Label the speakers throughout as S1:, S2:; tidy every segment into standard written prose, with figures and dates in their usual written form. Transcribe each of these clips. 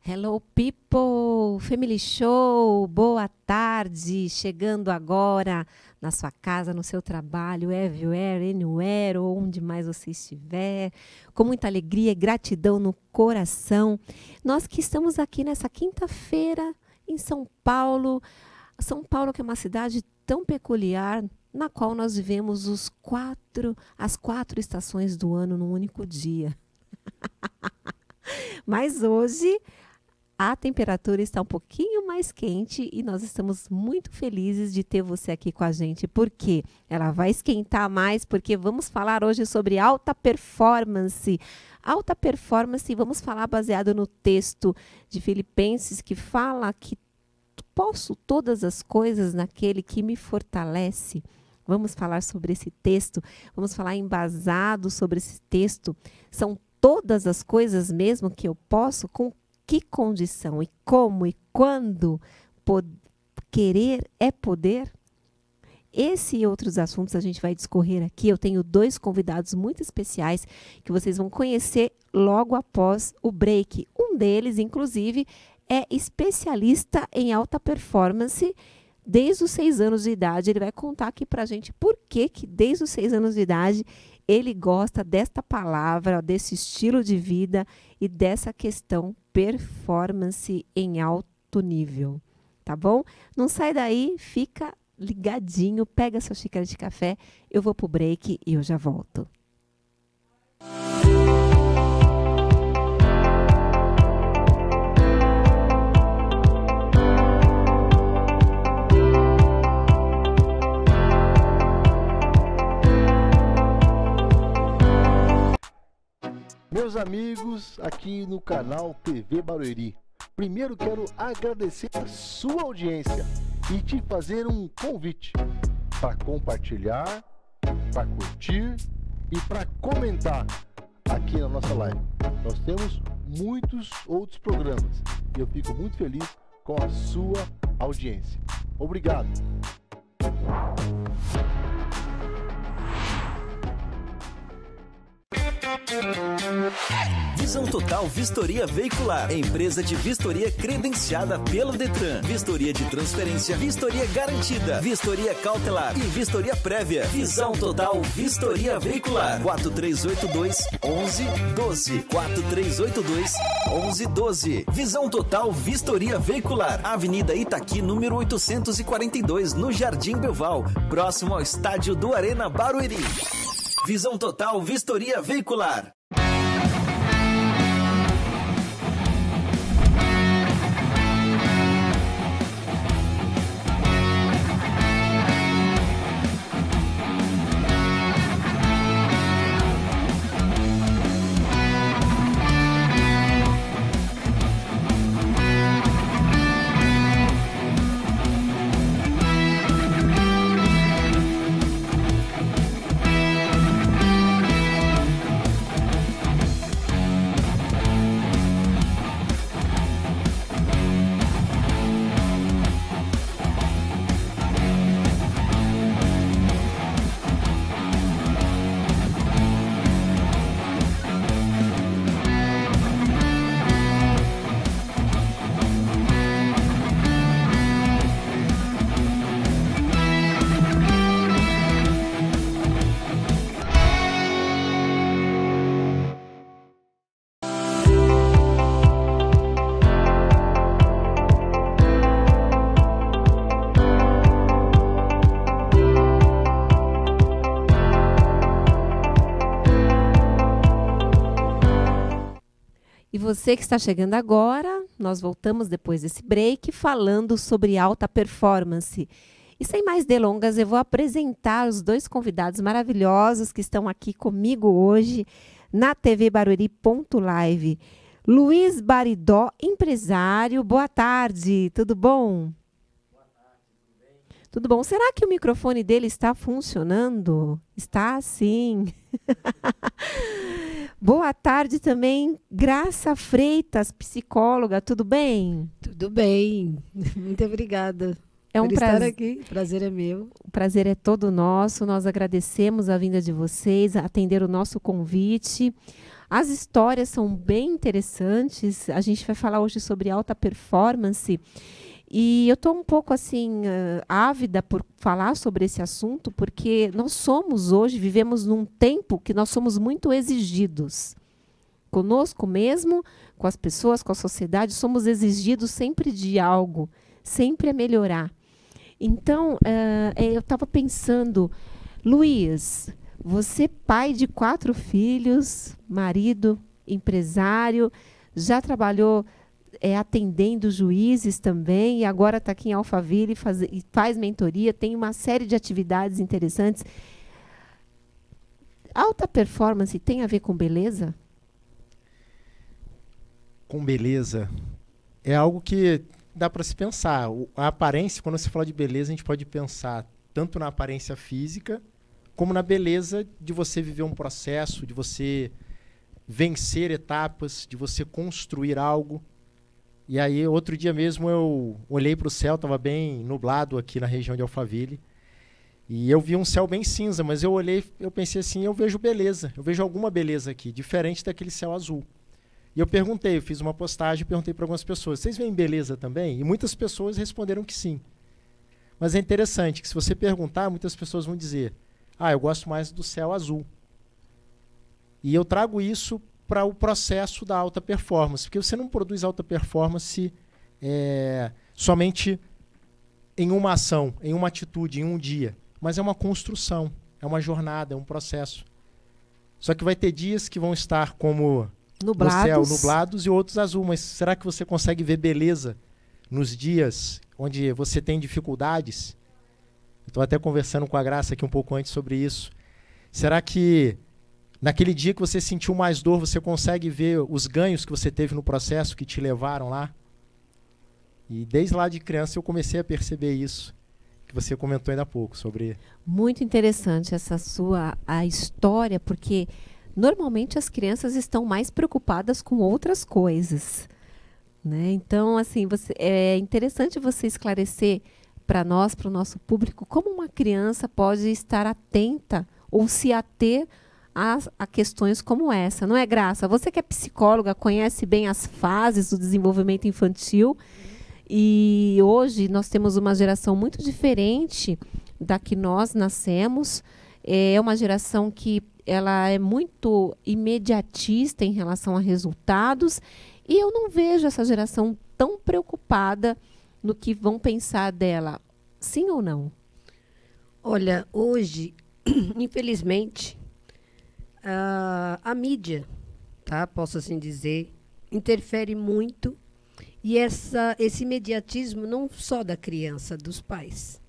S1: Hello people, Family Show, boa tarde, chegando agora na sua casa, no seu trabalho, everywhere, anywhere, ou onde mais você estiver, com muita alegria e gratidão no coração. Nós que estamos aqui nessa quinta-feira em São Paulo que é uma cidade tão peculiar, na qual nós vivemos as quatro estações do ano num único dia. Mas hoje a temperatura está um pouquinho mais quente e nós estamos muito felizes de ter você aqui com a gente. Por quê? Ela vai esquentar mais, porque vamos falar hoje sobre alta performance. Alta performance, vamos falar baseado no texto de Filipenses, que fala que posso todas as coisas naquele que me fortalece. Vamos falar sobre esse texto, vamos falar embasado sobre esse texto. São todas as coisas mesmo que eu posso, com que condição e como e quando querer é poder? Esse e outros assuntos a gente vai discorrer aqui. Eu tenho dois convidados muito especiais que vocês vão conhecer logo após o break. Um deles, inclusive, é especialista em alta performance desde os 6 anos de idade. Ele vai contar aqui pra gente por que desde os 6 anos de idade ele gosta desta palavra, desse estilo de vida e dessa questão performance em alto nível, tá bom? Não sai daí, fica ligadinho, pega sua xícara de café, eu vou pro break e eu já volto.
S2: Meus amigos, aqui no canal TV Barueri, primeiro quero agradecer a sua audiência e te fazer um convite para compartilhar, para curtir e para comentar aqui na nossa live. Nós temos muitos outros programas e eu fico muito feliz com a sua audiência. Obrigado!
S3: Visão Total Vistoria Veicular, empresa de vistoria credenciada pelo Detran, vistoria de transferência, vistoria garantida, vistoria cautelar e vistoria prévia. Visão Total Vistoria Veicular, 4382-1112, 4382-1112. Visão Total Vistoria Veicular, Avenida Itaqui, número 842, no Jardim Belval, próximo ao estádio do Arena Barueri. Visão Total Vistoria Veicular.
S1: E você que está chegando agora, nós voltamos depois desse break falando sobre alta performance. E sem mais delongas, eu vou apresentar os dois convidados maravilhosos que estão aqui comigo hoje na TV Barueri.live. Luiz Baridó, empresário, boa tarde, tudo bom?
S4: Boa tarde, tudo bem?
S1: Tudo bom. Será que o microfone dele está funcionando? Está sim. Boa tarde também, Graça Freitas, psicóloga, tudo bem?
S5: Tudo bem, muito obrigada
S1: por
S5: estar aqui, o prazer é meu.
S1: O prazer é todo nosso, nós agradecemos a vinda de vocês, a atender o nosso convite. As histórias são bem interessantes. A gente vai falar hoje sobre alta performance. E eu estou um pouco assim ávida por falar sobre esse assunto, porque nós somos hoje, vivemos num tempo que nós somos muito exigidos. Conosco mesmo, com as pessoas, com a sociedade, somos exigidos sempre de algo, sempre a melhorar. Então, eu estava pensando, Luiz, você pai de 4 filhos, marido, empresário, já trabalhou atendendo juízes também, e agora está aqui em Alphaville e faz mentoria, tem uma série de atividades interessantes. Alta performance tem a ver com beleza?
S6: Com beleza é algo que dá para se pensar. A aparência, quando você fala de beleza, a gente pode pensar tanto na aparência física, como na beleza de você viver um processo, de você vencer etapas, de você construir algo. E aí, outro dia mesmo, eu olhei para o céu, estava bem nublado aqui na região de Alphaville, e eu vi um céu bem cinza, mas eu olhei, eu pensei assim, eu vejo beleza, eu vejo alguma beleza aqui, diferente daquele céu azul. E eu perguntei, eu fiz uma postagem, perguntei para algumas pessoas, vocês veem beleza também? E muitas pessoas responderam que sim. Mas é interessante que se você perguntar, muitas pessoas vão dizer, eu gosto mais do céu azul. E eu trago isso para o processo da alta performance, porque você não produz alta performance somente em uma ação, em uma atitude, em um dia, mas é uma construção, é uma jornada, é um processo. Só que vai ter dias que vão estar como
S1: nublados.
S6: No céu, nublados, e outros azul, mas será que você consegue ver beleza nos dias onde você tem dificuldades? Estou até conversando com a Graça aqui um pouco antes sobre isso. Será que naquele dia que você sentiu mais dor, você consegue ver os ganhos que você teve no processo que te levaram lá? E desde lá de criança eu comecei a perceber isso, que você comentou ainda há pouco sobre...
S1: Muito interessante essa a história, porque normalmente as crianças estão mais preocupadas com outras coisas, né? Então, assim, é interessante você esclarecer para nós, para o nosso público, como uma criança pode estar atenta ou se ater a questões como essa, não é, Graça? Você que é psicóloga, conhece bem as fases do desenvolvimento infantil, e hoje nós temos uma geração muito diferente da que nós nascemos. É uma geração que ela é muito imediatista em relação a resultados, e eu não vejo essa geração tão preocupada no que vão pensar dela, sim ou não?
S5: Olha, hoje, infelizmente, a mídia, tá? Posso assim dizer, interfere muito, e esse imediatismo não só da criança, dos pais.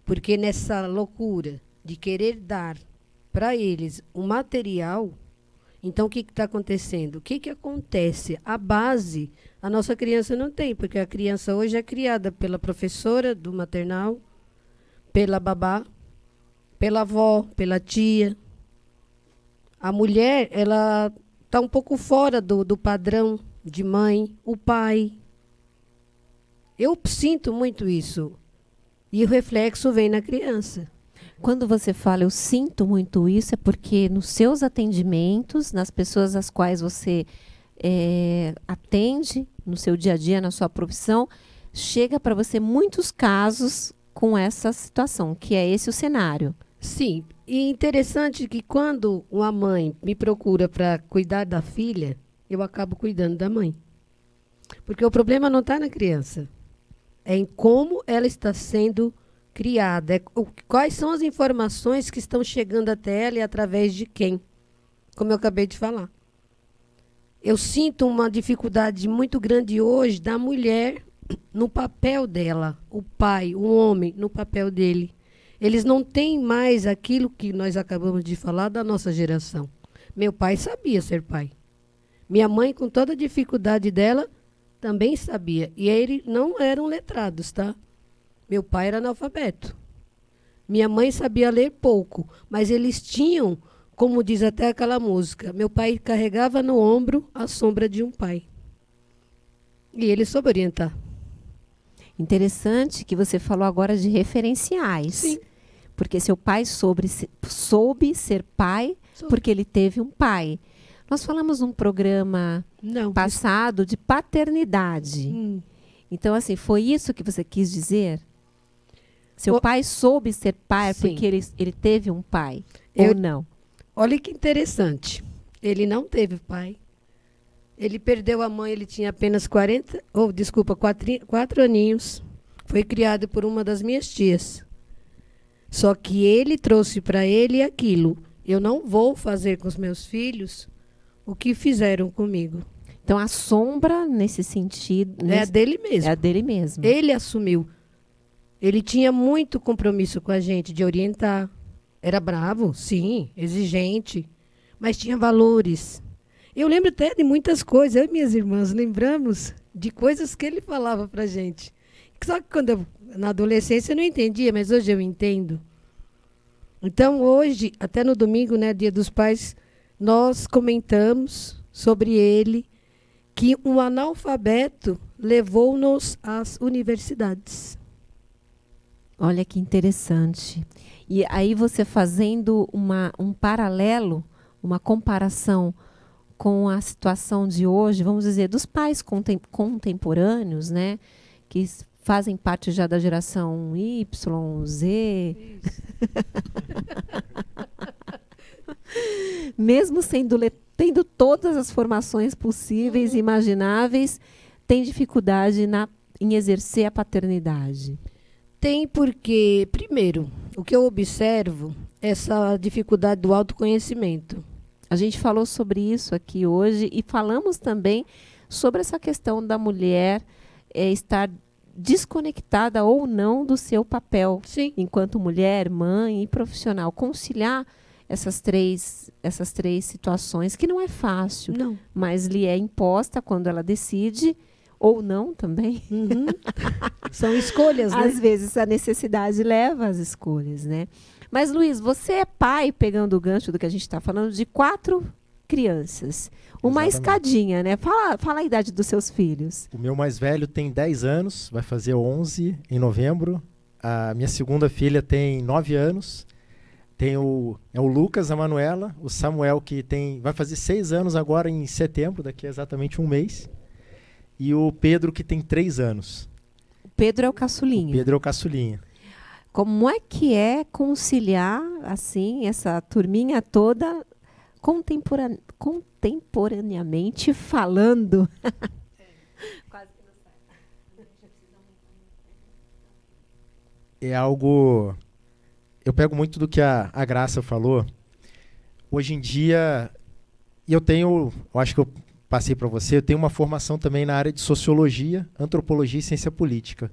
S5: Porque nessa loucura de querer dar para eles o material, então o que está acontecendo? O que acontece? A base, a nossa criança não tem, porque a criança hoje é criada pela professora do maternal, pela babá, pela avó, pela tia. A mulher, ela está um pouco fora do padrão de mãe, o pai. Eu sinto muito isso. E o reflexo vem na criança.
S1: Quando você fala, eu sinto muito isso, é porque nos seus atendimentos, nas pessoas às quais você atende, no seu dia a dia, na sua profissão, chega para você muitos casos com essa situação, que é esse o cenário.
S5: Sim, e interessante que quando uma mãe me procura para cuidar da filha, eu acabo cuidando da mãe. Porque o problema não está na criança, é em como ela está sendo criada, quais são as informações que estão chegando até ela e através de quem, como eu acabei de falar. Eu sinto uma dificuldade muito grande hoje da mulher no papel dela, o pai, o homem no papel dele. Eles não têm mais aquilo que nós acabamos de falar da nossa geração. Meu pai sabia ser pai. Minha mãe, com toda a dificuldade dela, também sabia. E eles não eram letrados, tá? Meu pai era analfabeto. Minha mãe sabia ler pouco, mas eles tinham, como diz até aquela música, meu pai carregava no ombro a sombra de um pai. E ele soube orientar.
S1: Interessante que você falou agora de referenciais.
S5: Sim.
S1: Porque seu pai soube ser pai, porque ele teve um pai. Nós falamos num programa
S5: Não.
S1: passado de paternidade. Então, assim, foi isso que você quis dizer? Seu pai soube ser pai
S5: Sim.
S1: porque ele teve um pai,
S5: Eu-
S1: ou não?
S5: Olha que interessante. Ele não teve pai. Ele perdeu a mãe, ele tinha apenas 4 aninhos. Foi criado por uma das minhas tias. Só que ele trouxe para ele aquilo. Eu não vou fazer com os meus filhos o que fizeram comigo.
S1: Então, a sombra, nesse sentido...
S5: É a dele
S1: é
S5: mesmo.
S1: a dele mesmo.
S5: Ele assumiu. Ele tinha muito compromisso com a gente de orientar. Era bravo, sim, exigente, mas tinha valores. Eu lembro até de muitas coisas. Eu e minhas irmãs lembramos de coisas que ele falava pra gente. Só que quando na adolescência eu não entendia, mas hoje eu entendo. Então hoje, até no domingo, né, Dia dos Pais, nós comentamos sobre ele, que um analfabeto levou-nos às universidades.
S1: Olha que interessante. E aí você fazendo um paralelo, uma comparação com a situação de hoje, vamos dizer, dos pais contemporâneos, né, que fazem parte já da geração Y, Z. Mesmo tendo todas as formações possíveis e imagináveis, tem dificuldade em exercer a paternidade.
S5: Tem porque, primeiro, o que eu observo é essa dificuldade do autoconhecimento.
S1: A gente falou sobre isso aqui hoje e falamos também sobre essa questão da mulher estar desconectada ou não do seu papel
S5: Sim.
S1: enquanto mulher, mãe e profissional. Conciliar essas três situações, que não é fácil,
S5: Não.
S1: mas lhe é imposta quando ela decide, ou não também.
S5: Uhum. São escolhas, né?
S1: Às vezes a necessidade leva às escolhas, né? Mas, Luiz, você é pai, pegando o gancho do que a gente está falando, de 4 crianças. Uma
S6: Exatamente.
S1: escadinha, né? Fala a idade dos seus filhos.
S6: O meu mais velho tem 10 anos, vai fazer 11 em novembro. A minha segunda filha tem 9 anos. Tem o Lucas, a Manuela, o Samuel, que vai fazer 6 anos agora em setembro, daqui a exatamente um mês. E o Pedro, que tem 3 anos.
S1: O Pedro é o
S6: O
S1: caçulinha.
S6: Pedro é o caçulinha.
S1: Como é que é conciliar, assim, essa turminha toda contemporaneamente falando?
S6: É algo... Eu pego muito do que a Graça falou. Hoje em dia, eu acho que eu passei para você, eu tenho uma formação também na área de sociologia, antropologia e ciência política.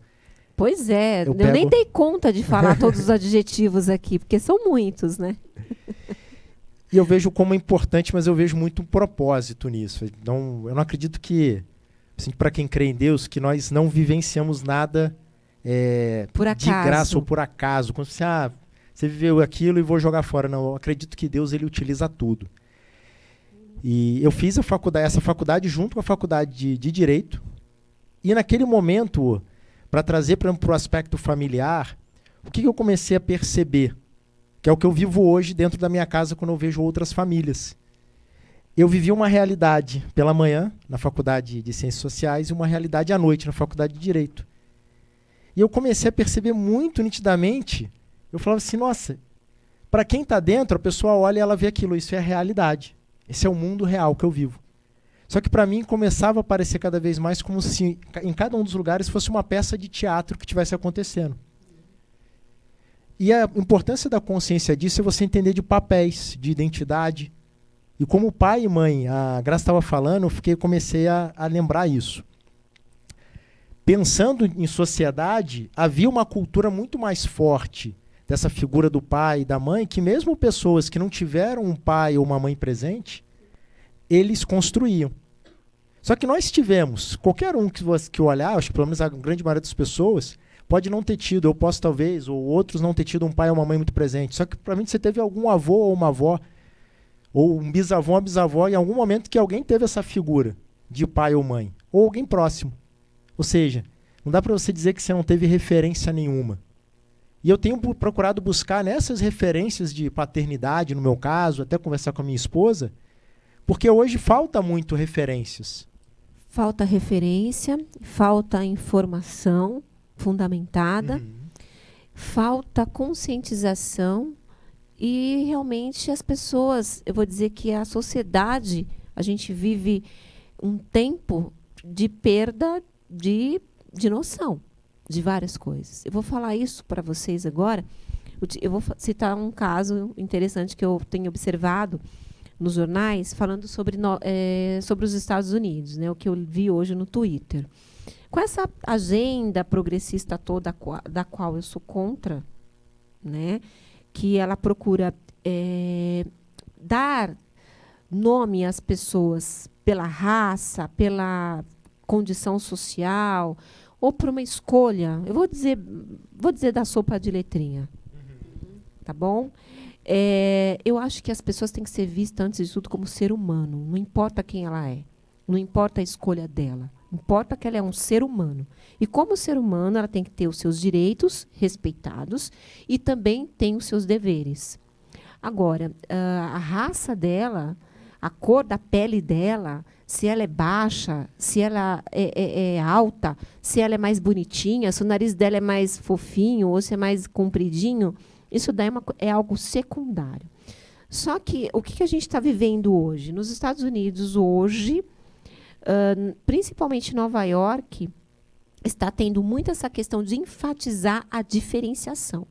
S1: Pois é, eu
S6: pego-
S1: nem dei conta de falar todos os adjetivos aqui, porque são muitos, né?
S6: E eu vejo como é importante, mas eu vejo muito um propósito nisso. Eu não acredito que, assim, para quem crê em Deus, que nós não vivenciamos nada
S1: Por
S6: de
S1: acaso.
S6: graça ou por acaso. Quando você viveu aquilo e vou jogar fora. Não, eu acredito que Deus ele utiliza tudo. E eu fiz essa faculdade junto com a faculdade de Direito. E naquele momento, para trazer para o aspecto familiar, o que eu comecei a perceber? Que é o que eu vivo hoje dentro da minha casa quando eu vejo outras famílias. Eu vivi uma realidade pela manhã, na faculdade de Ciências Sociais, e uma realidade à noite, na faculdade de Direito. E eu comecei a perceber muito nitidamente, eu falava assim, nossa, para quem está dentro, a pessoa olha e ela vê aquilo, isso é a realidade. Esse é o mundo real que eu vivo. Só que para mim começava a parecer cada vez mais como se em cada um dos lugares fosse uma peça de teatro que estivesse acontecendo. E a importância da consciência disso é você entender de papéis, de identidade. E como pai e mãe, a Graça estava falando, comecei a lembrar isso. Pensando em sociedade, havia uma cultura muito mais forte dessa figura do pai e da mãe, que mesmo pessoas que não tiveram um pai ou uma mãe presente, eles construíam. Só que nós tivemos, qualquer um que olhar, acho que pelo menos a grande maioria das pessoas, pode não ter tido, eu posso talvez, ou outros não ter tido um pai ou uma mãe muito presente. Só que provavelmente você teve algum avô ou uma avó, ou um bisavô ou uma bisavó, em algum momento que alguém teve essa figura de pai ou mãe, ou alguém próximo. Ou seja, não dá para você dizer que você não teve referência nenhuma. E eu tenho procurado buscar nessas referências de paternidade, no meu caso, até conversar com a minha esposa, Porque hoje falta muito referências.
S1: Falta referência, falta informação fundamentada, falta conscientização e realmente as pessoas, eu vou dizer que a sociedade, a gente vive um tempo de perda de noção de várias coisas. Eu vou falar isso para vocês agora. Eu vou citar um caso interessante que eu tenho observado nos jornais, falando sobre os Estados Unidos, né, o que eu vi hoje no Twitter. Com essa agenda progressista toda da qual eu sou contra, né, que ela procura dar nome às pessoas pela raça, pela condição social, ou por uma escolha. Eu vou dizer da sopa de letrinha. Tá bom? Eu acho que as pessoas têm que ser vistas, antes de tudo, como ser humano. Não importa quem ela é. Não importa a escolha dela. Importa que ela é um ser humano. E como ser humano, ela tem que ter os seus direitos respeitados e também tem os seus deveres. Agora, a raça dela, a cor da pele dela, se ela é baixa, se ela é alta, se ela é mais bonitinha, se o nariz dela é mais fofinho ou se é mais compridinho, isso daí é algo secundário. Só que o que a gente está vivendo hoje? Nos Estados Unidos, hoje, principalmente em Nova York, está tendo muito essa questão de enfatizar a diferenciação.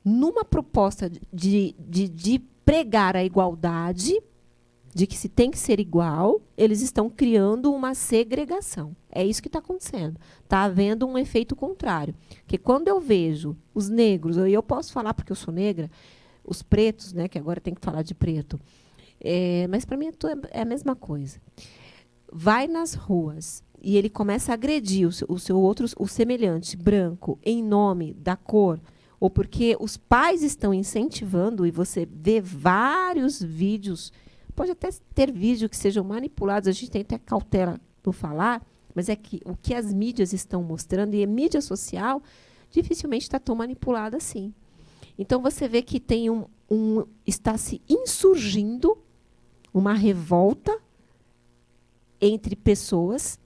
S1: Numa proposta de pregar a igualdade, de que se tem que ser igual, eles estão criando uma segregação. É isso que está acontecendo. Está havendo um efeito contrário. Porque quando eu vejo os negros, e eu posso falar porque eu sou negra, os pretos, né, que agora tem que falar de preto, mas para mim é a mesma coisa. Vai nas ruas e ele começa a agredir o semelhante branco em nome da cor, ou porque os pais estão incentivando, e você vê vários vídeos. Pode até ter vídeos que sejam manipulados, a gente tem até cautela no falar, mas é que o que as mídias estão mostrando, e a mídia social dificilmente está tão manipulada assim. Então, você vê que tem está se insurgindo uma revolta entre pessoas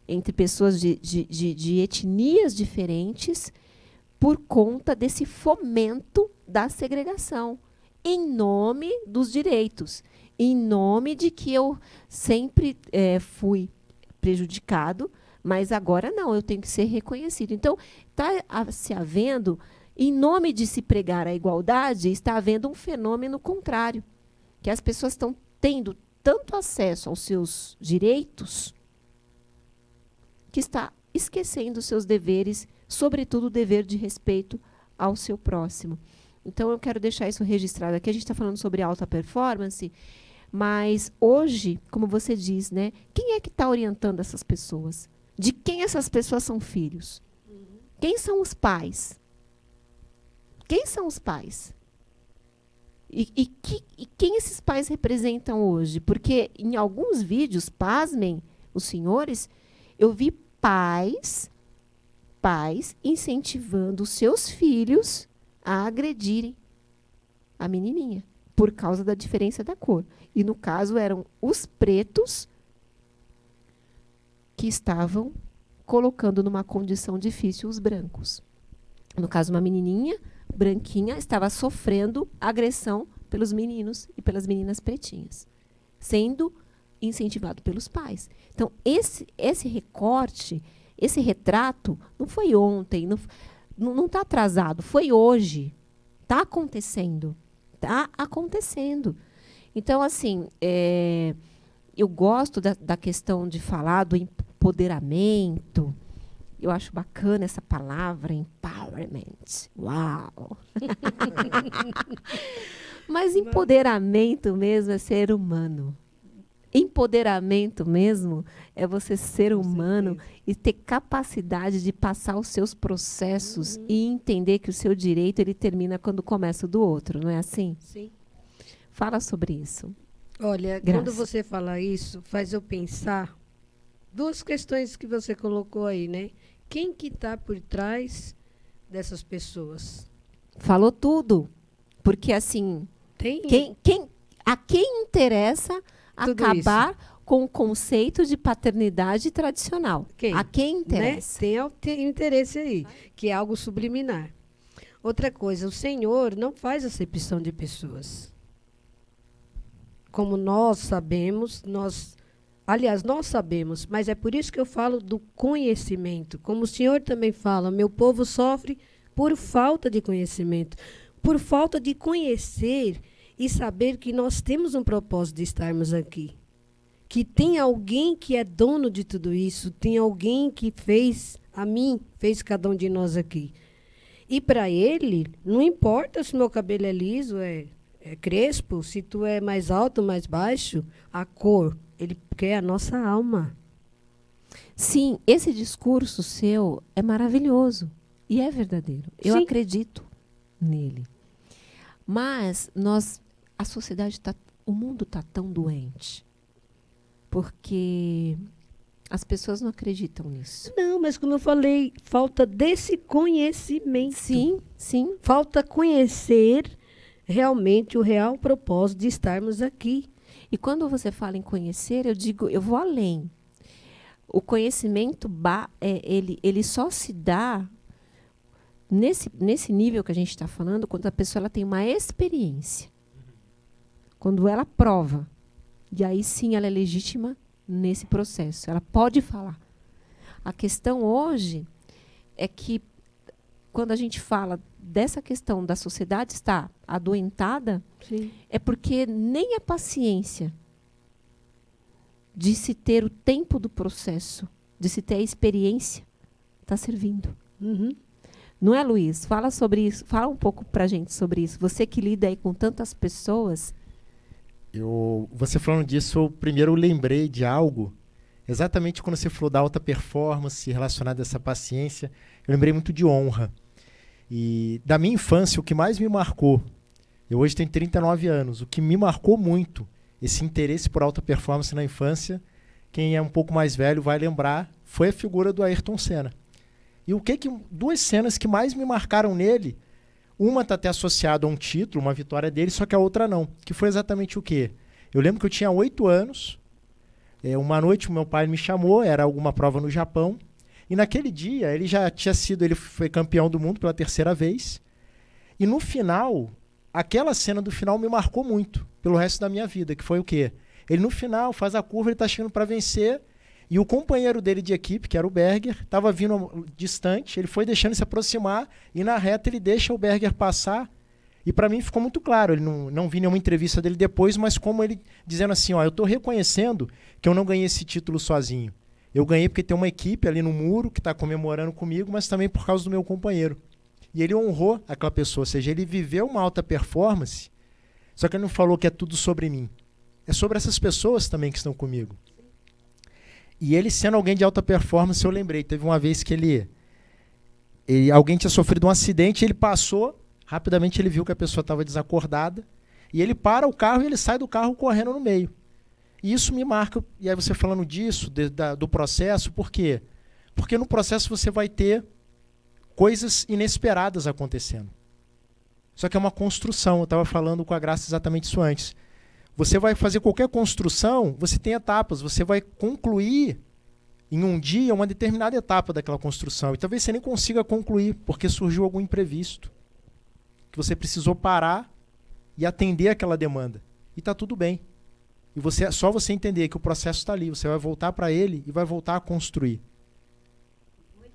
S1: de etnias diferentes, por conta desse fomento da segregação, em nome dos direitos. Em nome de que eu sempre fui prejudicado, mas agora não, eu tenho que ser reconhecido. Então, está se havendo, em nome de se pregar a igualdade, está havendo um fenômeno contrário, que as pessoas estão tendo tanto acesso aos seus direitos, que está esquecendo os seus deveres, sobretudo o dever de respeito ao seu próximo. Então, eu quero deixar isso registrado aqui. A gente está falando sobre alta performance, mas hoje, como você diz, né, quem é que está orientando essas pessoas? De quem essas pessoas são filhos? Quem são os pais? Quem são os pais? E quem esses pais representam hoje? Porque em alguns vídeos, pasmem os senhores, eu vi pais incentivando os seus filhos a agredirem a menininha, por causa da diferença da cor. E, no caso, eram os pretos que estavam colocando numa condição difícil os brancos. No caso, uma menininha branquinha estava sofrendo agressão pelos meninos e pelas meninas pretinhas, sendo incentivado pelos pais. Então, esse recorte, esse retrato, não foi ontem, não está atrasado, foi hoje. Está acontecendo. Está acontecendo. Então, assim, eu gosto da questão de falar do empoderamento. Eu acho bacana essa palavra, empowerment. Uau! Mas empoderamento mesmo é ser humano. Empoderamento mesmo é você ser humano e ter capacidade de passar os seus processos e entender que o seu direito ele termina quando começa o do outro, não é assim?
S5: Sim.
S1: Fala sobre isso.
S5: Olha,
S1: Graça.
S5: quando você fala isso, faz eu pensar duas questões que você colocou aí, né? Quem que está por trás dessas pessoas?
S1: Falou tudo. Porque, assim,
S5: Tem?
S1: a quem interessa
S5: tudo
S1: acabar com o conceito de paternidade tradicional.
S5: Quem?
S1: A quem
S5: Né?
S1: interessa?
S5: Tem interesse aí, que é algo subliminar. Outra coisa, o Senhor não faz acepção de pessoas. Como nós sabemos, aliás, nós sabemos, mas é por isso que eu falo do conhecimento. Como o Senhor também fala, meu povo sofre por falta de conhecimento, por falta de conhecer e saber que nós temos um propósito de estarmos aqui. Que tem alguém que é dono de tudo isso, tem alguém que fez a mim, fez cada um de nós aqui. E para ele, não importa se meu cabelo é liso, é crespo, se tu é mais alto, mais baixo, a cor, ele quer a nossa alma.
S1: Sim, esse discurso seu é maravilhoso e é verdadeiro. Eu
S5: Sim.
S1: acredito nele. Mas a sociedade o mundo está tão doente porque as pessoas não acreditam nisso.
S5: Não, mas como eu falei, falta desse conhecimento.
S1: Sim, sim.
S5: Falta conhecer realmente o real propósito de estarmos aqui.
S1: E quando você fala em conhecer, eu vou além. O conhecimento, ele só se dá nesse nível que a gente está falando, quando a pessoa ela tem uma experiência. Quando ela prova. E aí sim ela é legítima nesse processo. Ela pode falar. A questão hoje é que quando a gente fala dessa questão da sociedade estar adoentada,
S5: Sim.
S1: é porque nem a paciência de se ter o tempo do processo, de se ter a experiência, está servindo.
S5: Uhum.
S1: Não é, Luiz? Fala sobre isso. Fala um pouco para a gente sobre isso. Você que lida aí com tantas pessoas.
S6: Você falando disso, eu primeiro lembrei de algo, exatamente quando você falou da alta performance relacionada a essa paciência, eu lembrei muito de honra. E da minha infância, o que mais me marcou, eu hoje tenho 39 anos, o que me marcou muito, esse interesse por alta performance na infância, quem é um pouco mais velho vai lembrar, foi a figura do Ayrton Senna. E duas cenas que mais me marcaram nele, uma está até associada a um título, uma vitória dele, só que a outra não. Que foi exatamente o quê? Eu lembro que eu tinha 8 anos, uma noite o meu pai me chamou, era alguma prova no Japão, e naquele dia ele foi campeão do mundo pela 3ª vez, e no final, aquela cena do final me marcou muito, pelo resto da minha vida, que foi o quê? Ele no final faz a curva, ele está chegando para vencer, e o companheiro dele de equipe, que era o Berger, estava vindo distante, ele foi deixando se aproximar, e na reta ele deixa o Berger passar, e para mim ficou muito claro, ele não vi nenhuma entrevista dele depois, mas como ele dizendo assim, eu estou reconhecendo que eu não ganhei esse título sozinho. Eu ganhei porque tem uma equipe ali no muro que está comemorando comigo, mas também por causa do meu companheiro. E ele honrou aquela pessoa, ou seja, ele viveu uma alta performance, só que ele não falou que é tudo sobre mim. É sobre essas pessoas também que estão comigo. E ele sendo alguém de alta performance, eu lembrei, teve uma vez que alguém tinha sofrido um acidente, ele passou, rapidamente ele viu que a pessoa estava desacordada, e ele para o carro e ele sai do carro correndo no meio. E isso me marca, e aí você falando disso, do processo, por quê? Porque no processo você vai ter coisas inesperadas acontecendo. Só que é uma construção, eu estava falando com a Graça exatamente isso antes. Você vai fazer qualquer construção, você tem etapas, você vai concluir em um dia uma determinada etapa daquela construção. E talvez você nem consiga concluir, porque surgiu algum imprevisto. Que você precisou parar e atender aquela demanda. E está tudo bem. E só você entender que o processo está ali, você vai voltar para ele e vai voltar a construir.
S1: Muito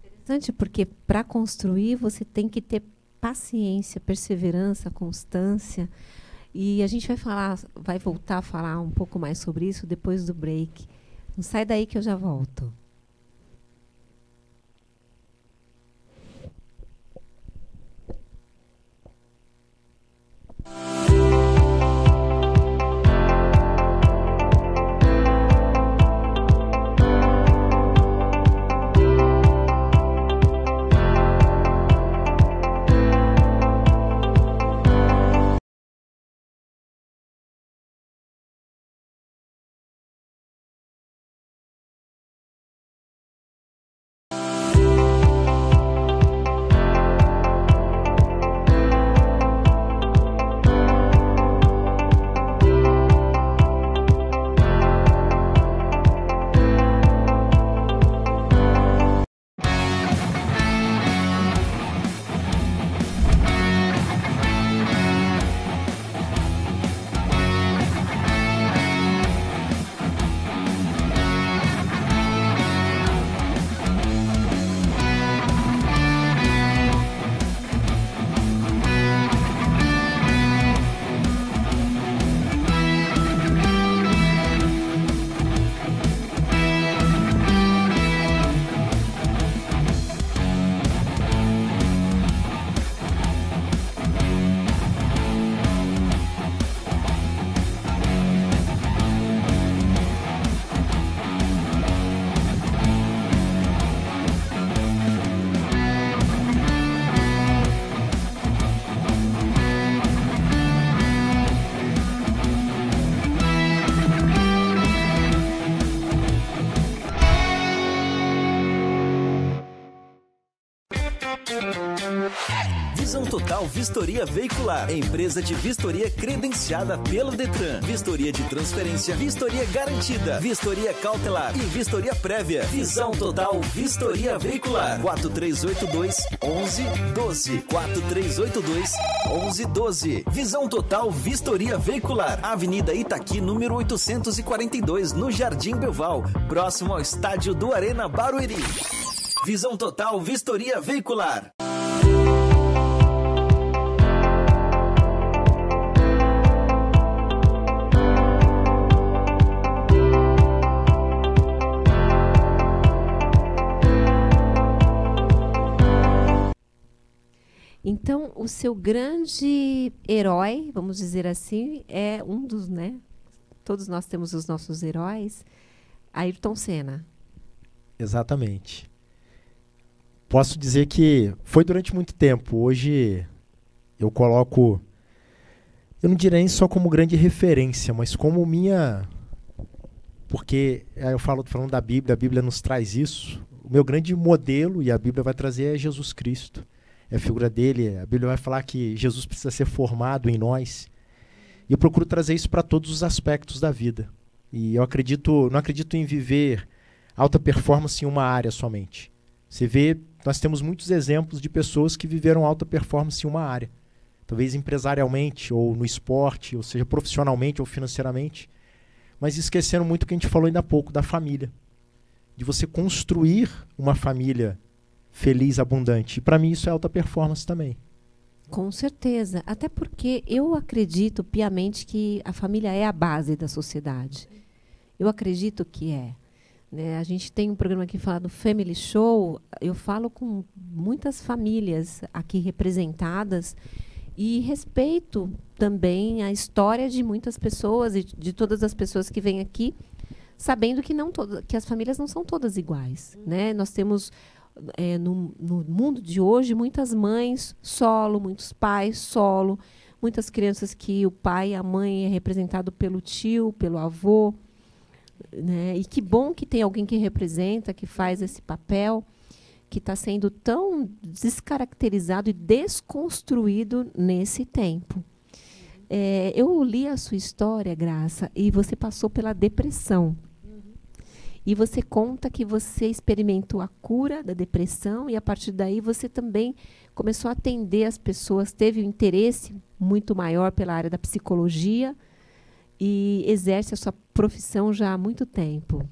S1: interessante, porque para construir você tem que ter paciência, perseverança, constância. E a gente vai voltar a falar um pouco mais sobre isso depois do break. Não sai daí que eu já volto.
S3: Total Vistoria Veicular, empresa de vistoria credenciada pelo Detran. Vistoria de transferência, vistoria garantida, vistoria cautelar e vistoria prévia. Visão Total Vistoria Veicular. 4382-1112. 4382-1112. Visão Total Vistoria Veicular. Avenida Itaqui, número 842, no Jardim Belval, próximo ao estádio do Arena Barueri. Visão Total Vistoria Veicular.
S1: Então, o seu grande herói, vamos dizer assim, é um dos, né? Todos nós temos os nossos heróis, Ayrton Senna.
S6: Exatamente. Posso dizer que foi durante muito tempo. Hoje eu coloco, eu não direi nem só como grande referência, mas como minha... Porque eu falando da Bíblia, a Bíblia nos traz isso. O meu grande modelo, e a Bíblia vai trazer, é Jesus Cristo. É a figura dele. A Bíblia vai falar que Jesus precisa ser formado em nós. E eu procuro trazer isso para todos os aspectos da vida. E eu não acredito em viver alta performance em uma área somente. Você vê, nós temos muitos exemplos de pessoas que viveram alta performance em uma área. Talvez empresarialmente, ou no esporte, ou seja, profissionalmente ou financeiramente. Mas esquecendo muito o que a gente falou ainda há pouco, da família. De você construir uma família feliz, abundante. E para mim isso é alta performance também.
S1: Com certeza. Até porque eu acredito piamente que a família é a base da sociedade. Eu acredito que é. Né? A gente tem um programa aqui falado Family Show. Eu falo com muitas famílias aqui representadas e respeito também a história de muitas pessoas e de todas as pessoas que vêm aqui, sabendo que, que as famílias não são todas iguais. Né? Nós temos... no mundo de hoje, muitas mães solo, muitos pais solo, muitas crianças que o pai e a mãe é representado pelo tio, pelo avô, né? E que bom que tem alguém que representa, que faz esse papel, que está sendo tão descaracterizado e desconstruído nesse tempo. Eu li a sua história, Graça, e você passou pela depressão. E você conta que você experimentou a cura da depressão e, a partir daí, você também começou a atender as pessoas, teve um interesse muito maior pela área da psicologia e exerce a sua profissão já há muito tempo.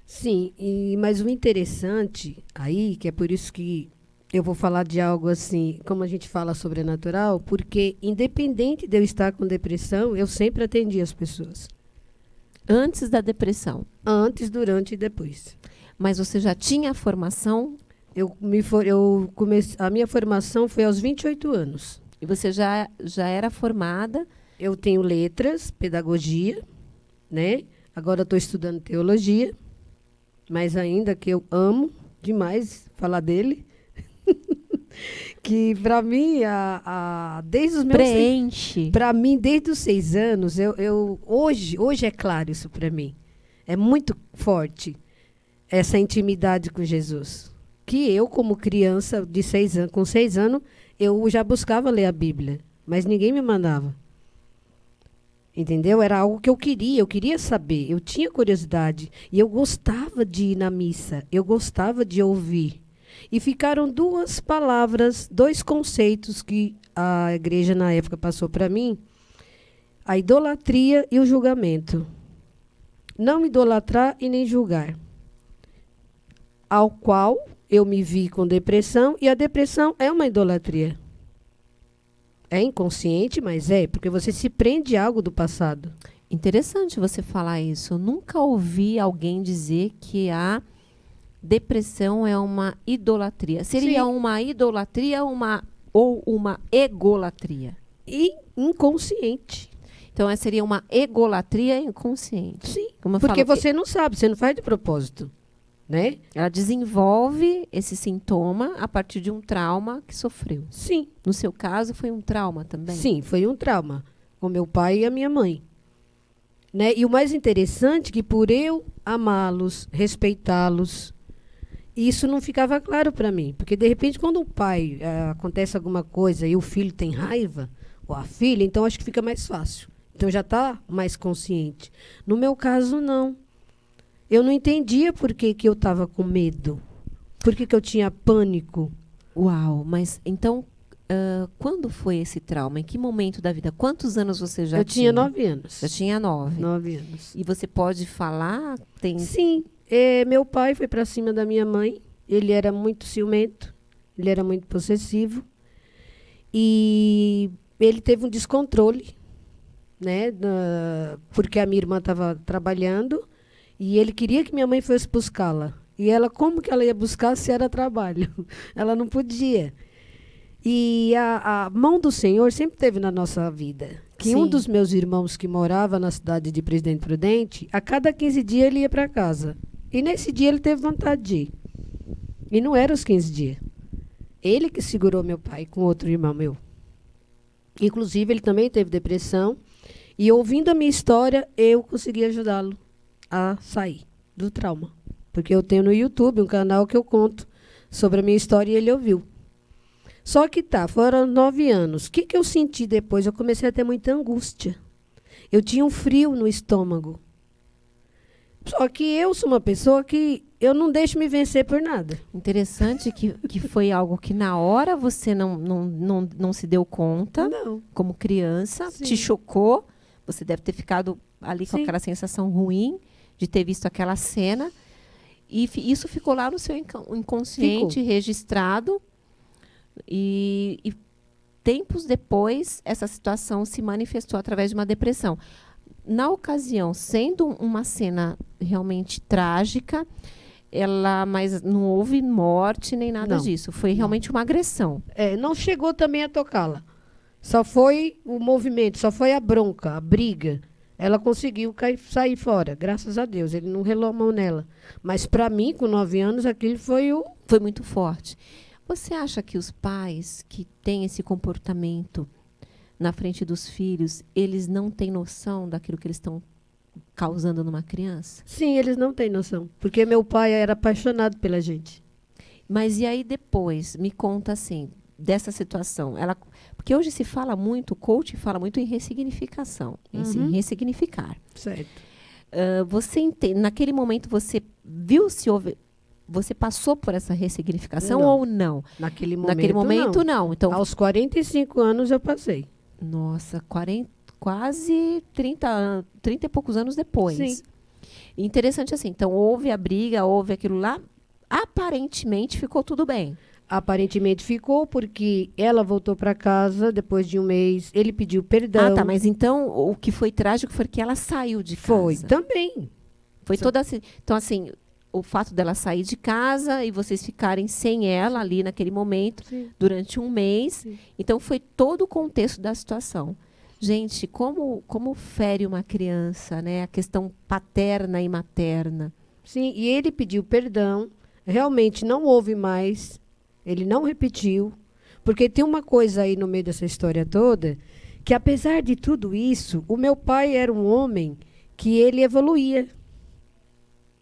S5: Sim, mas o interessante aí, que é por isso que eu vou falar de algo assim, como a gente fala sobrenatural, porque independente de eu estar com depressão, eu sempre atendi as pessoas.
S1: Antes da depressão?
S5: Antes, durante e depois.
S1: Mas você já tinha formação?
S5: A minha formação foi aos 28 anos.
S1: E você já era formada?
S5: Eu tenho letras, pedagogia, né? Agora estou estudando teologia, mas ainda que eu amo demais falar dele. Que para mim, desde os meus...
S1: Preenche.
S5: Para mim, desde os 6 anos, hoje é claro isso para mim. É muito forte essa intimidade com Jesus. Que eu, como criança de 6 anos, com 6 anos, eu já buscava ler a Bíblia, mas ninguém me mandava. Entendeu? Era algo que eu queria saber, eu tinha curiosidade. E eu gostava de ir na missa, eu gostava de ouvir. E ficaram 2 palavras, 2 conceitos que a igreja na época passou para mim: a idolatria e o julgamento. Não idolatrar e nem julgar. Ao qual eu me vi com depressão, e a depressão é uma idolatria. É inconsciente, mas porque você se prende a algo do passado.
S1: Interessante você falar isso. Eu nunca ouvi alguém dizer que a depressão é uma idolatria. Seria
S5: Sim.
S1: Uma idolatria ou uma egolatria?
S5: E inconsciente.
S1: Então, seria uma egolatria inconsciente.
S5: Sim,
S1: Como eu
S5: porque
S1: falo,
S5: você não sabe, você não faz de propósito. Né?
S1: ela desenvolve esse sintoma a partir de um trauma que sofreu.
S5: Sim.
S1: No seu caso, foi um trauma também?
S5: Sim, foi um trauma. Com meu pai e a minha mãe. Né? E o mais interessante é que por eu amá-los, respeitá-los isso não ficava claro para mim. Porque, de repente, quando o pai acontece alguma coisa e o filho tem raiva, ou a filha, então acho que fica mais fácil. Então já está mais consciente. No meu caso, não. Eu não entendia por que eu estava com medo. Por que eu tinha pânico.
S1: Uau, mas então, quando foi esse trauma? Em que momento da vida? Quantos anos você já tinha?
S5: Eu tinha 9 anos.
S1: Já tinha 9.
S5: 9 anos.
S1: E você pode falar?
S5: Sim. Meu pai foi para cima da minha mãe. Ele era muito ciumento. Ele era muito possessivo. E ele teve um descontrole, né? Porque a minha irmã estava trabalhando e ele queria que minha mãe fosse buscá-la. E ela, como que ela ia buscar se era trabalho? Ela não podia. E a mão do Senhor sempre teve na nossa vida. Que um dos meus irmãos que morava na cidade de Presidente Prudente, a cada 15 dias ele ia para casa. E nesse dia ele teve vontade de ir. E não era os 15 dias. Ele que segurou meu pai com outro irmão meu. Inclusive, ele também teve depressão. E ouvindo a minha história, eu consegui ajudá-lo a sair do trauma. Porque eu tenho no YouTube um canal que eu conto sobre a minha história e ele ouviu. Só que foram 9 anos. O que eu senti depois? Eu comecei a ter muita angústia. Eu tinha um frio no estômago. Só que eu sou uma pessoa que eu não deixo me vencer por nada.
S1: Interessante que foi algo que na hora você não se deu conta,
S5: não.
S1: Como criança,
S5: Sim.
S1: te chocou. Você deve ter ficado ali com
S5: Sim.
S1: aquela sensação ruim de ter visto aquela cena. E isso ficou lá no seu inconsciente, registrado. E tempos depois, essa situação se manifestou através de uma depressão. Na ocasião, sendo uma cena realmente trágica, mas não houve morte nem nada disso. Foi realmente uma agressão.
S5: Não chegou também a tocá-la. Só foi o movimento, só foi a bronca, a briga. Ela conseguiu sair fora, graças a Deus. Ele não relou a mão nela. Mas, para mim, com 9 anos, aquilo foi
S1: Foi muito forte. Você acha que os pais que têm esse comportamento na frente dos filhos, eles não têm noção daquilo que eles estão causando numa criança?
S5: Sim, eles não têm noção. Porque meu pai era apaixonado pela gente.
S1: Mas e aí depois? Me conta assim, dessa situação. Porque hoje se fala muito, o coach fala muito em ressignificação, em ressignificar.
S5: Certo.
S1: Naquele momento você viu se houve... Você passou por essa ressignificação ou não?
S5: Naquele momento,
S1: não. Então,
S5: aos 45 anos eu passei.
S1: Nossa, quase 30 e poucos anos depois.
S5: Sim.
S1: Interessante assim. Então, houve a briga, houve aquilo lá. Aparentemente, ficou tudo bem.
S5: Aparentemente ficou, porque ela voltou para casa depois de um mês. Ele pediu perdão.
S1: Mas então, o que foi trágico foi que ela saiu de casa.
S5: Foi, também.
S1: Foi toda assim. Então, assim, o fato dela sair de casa e vocês ficarem sem ela ali naquele momento, durante um mês. Sim. Então, foi todo o contexto da situação. Gente, como fere uma criança, né? A questão paterna e materna.
S5: Sim, e ele pediu perdão. Realmente não houve mais. Ele não repetiu. Porque tem uma coisa aí no meio dessa história toda, que apesar de tudo isso, o meu pai era um homem que ele evoluía.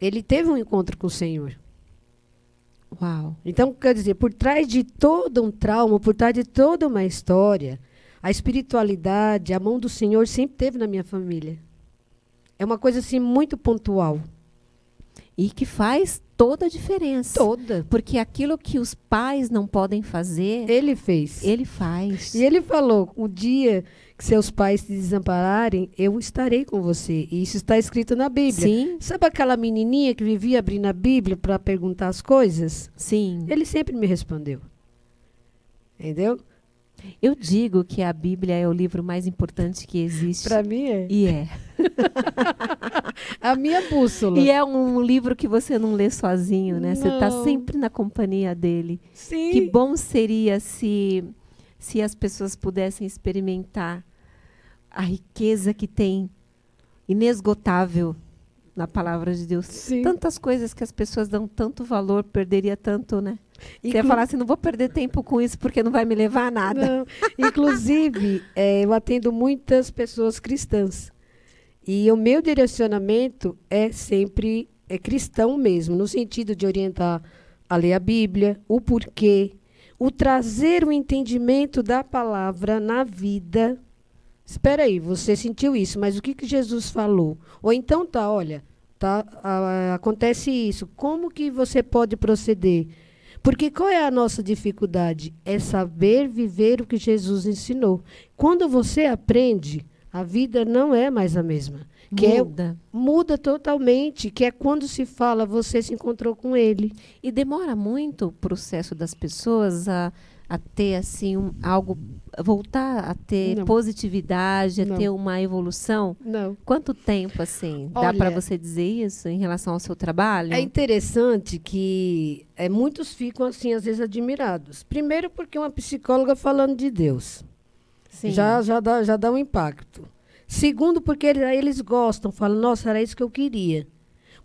S5: Ele teve um encontro com o Senhor.
S1: Uau!
S5: Então, quer dizer, por trás de todo um trauma, por trás de toda uma história, a espiritualidade, a mão do Senhor sempre teve na minha família. É uma coisa assim muito pontual.
S1: E que faz toda a diferença.
S5: Toda.
S1: Porque aquilo que os pais não podem fazer...
S5: Ele fez.
S1: Ele faz.
S5: E ele falou, o dia que seus pais te desampararem, eu estarei com você. E isso está escrito na Bíblia.
S1: Sim.
S5: Sabe aquela menininha que vivia abrindo a Bíblia para perguntar as coisas?
S1: Sim.
S5: Ele sempre me respondeu. Entendeu?
S1: Eu digo que a Bíblia é o livro mais importante que existe.
S5: Para mim é.
S1: E é.
S5: A minha bússola.
S1: E é um livro que você não lê sozinho, né?
S5: Não.
S1: Você está sempre na companhia dele.
S5: Sim.
S1: Que bom seria se as pessoas pudessem experimentar a riqueza que tem, inesgotável, na palavra de Deus.
S5: Sim.
S1: Tantas coisas que as pessoas dão tanto valor, perderia tanto, né? Você ia falar assim, não vou perder tempo com isso porque não vai me levar a nada.
S5: Não. Inclusive, eu atendo muitas pessoas cristãs. E o meu direcionamento é sempre cristão mesmo, no sentido de orientar a ler a Bíblia, o porquê, o trazer o entendimento da palavra na vida. Espera aí, você sentiu isso, mas o que Jesus falou? Ou então olha, acontece isso, como que você pode proceder? Porque qual é a nossa dificuldade? É saber viver o que Jesus ensinou. Quando você aprende, a vida não é mais a mesma. Muda totalmente, que é quando se fala, você se encontrou com ele.
S1: E demora muito o processo das pessoas a ter assim algo, voltar a ter positividade, a ter uma evolução?
S5: Não.
S1: Quanto tempo assim? Dá para você dizer isso em relação ao seu trabalho?
S5: É interessante que muitos ficam assim às vezes admirados. Primeiro porque uma psicóloga falando de Deus.
S1: Sim.
S5: Já dá um impacto. Segundo, porque eles gostam, falam, nossa, era isso que eu queria.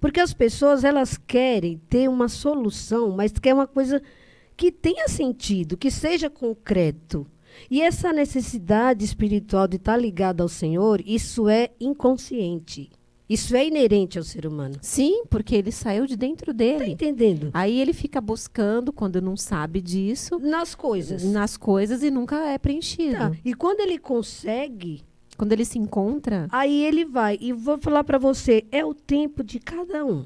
S5: Porque as pessoas, elas querem ter uma solução, mas quer uma coisa que tenha sentido, que seja concreto. E essa necessidade espiritual de estar ligada ao Senhor, isso é inconsciente. Isso é inerente ao ser humano.
S1: Sim, porque ele saiu de dentro dele.
S5: Tá entendendo?
S1: Aí ele fica buscando, quando não sabe disso,
S5: nas coisas e
S1: nunca é preenchido.
S5: Tá. E quando ele consegue,
S1: quando ele se encontra,
S5: aí ele vai. E vou falar para você, é o tempo de cada um.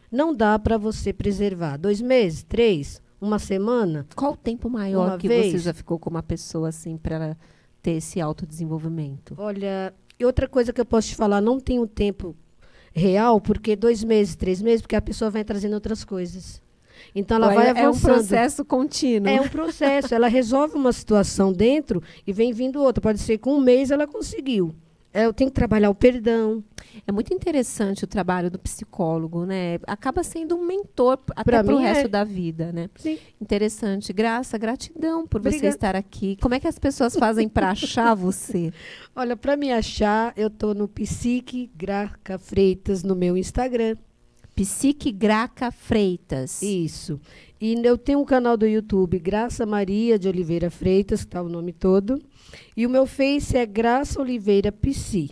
S5: Não dá para você preservar 2 meses, 3, uma semana.
S1: Qual o tempo maior
S5: uma
S1: que
S5: vez?
S1: você já ficou com uma pessoa assim para ter esse autodesenvolvimento?
S5: Olha, e outra coisa que eu posso te falar, não tenho tempo real, porque 2 meses, 3 meses, porque a pessoa vai trazendo outras coisas. Então ela vai avançando.
S1: É um processo contínuo.
S5: É um processo. Ela resolve uma situação dentro e vem vindo outra. Pode ser que com 1 mês ela conseguiu. Eu tenho que trabalhar o perdão.
S1: É muito interessante o trabalho do psicólogo, né? Acaba sendo um mentor até para o resto da vida, né?
S5: Sim.
S1: Interessante. Gratidão por você estar aqui. Como é que as pessoas fazem para achar você?
S5: Olha, para me achar, eu estou no Psique Graca Freitas no meu Instagram.
S1: Psique Graca Freitas.
S5: Isso. E eu tenho um canal do YouTube, Graça Maria de Oliveira Freitas, que está o nome todo. E o meu Face é Graça Oliveira Psi.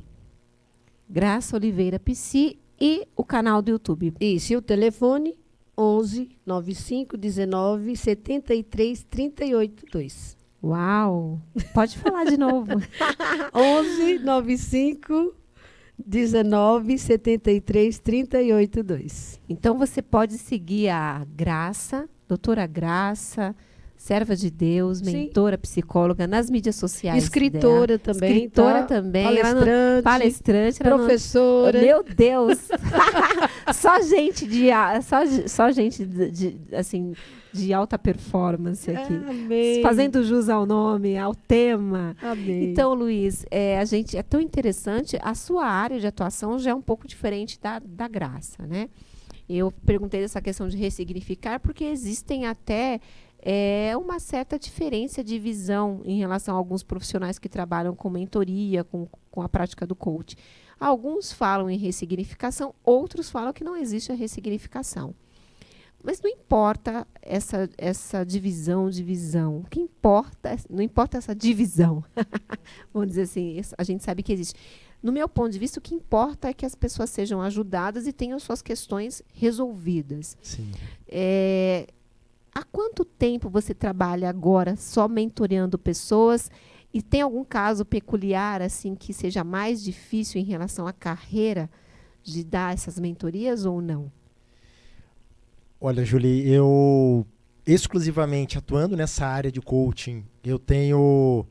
S1: Graça Oliveira Psi e o canal do YouTube.
S5: Isso. E o telefone 11 95 19 73 38 2.
S1: Uau! Pode falar de novo.
S5: 11 95 19 73 38 2.
S1: Então você pode seguir a Graça, doutora Graça, serva de Deus, mentora, psicóloga, nas mídias sociais.
S5: Escritora dela. Também.
S1: Escritora também. Palestrante.
S5: Professora.
S1: Meu Deus! Só gente assim, de alta performance aqui.
S5: Amém.
S1: Fazendo jus ao nome, ao tema.
S5: Amém.
S1: Então, Luiz, a gente é tão interessante. A sua área de atuação já é um pouco diferente da Graça, né? Eu perguntei dessa questão de ressignificar, porque existem até uma certa diferença de visão em relação a alguns profissionais que trabalham com mentoria, com a prática do coach. Alguns falam em ressignificação, outros falam que não existe a ressignificação. Mas não importa essa divisão de visão. O que importa, não importa essa divisão. Vamos dizer assim, a gente sabe que existe. No meu ponto de vista, o que importa é que as pessoas sejam ajudadas e tenham suas questões resolvidas.
S6: Sim.
S1: Há quanto tempo você trabalha agora só mentoreando pessoas? E tem algum caso peculiar assim que seja mais difícil em relação à carreira de dar essas mentorias ou não?
S6: Olha, Julie, eu exclusivamente atuando nessa área de coaching, eu tenho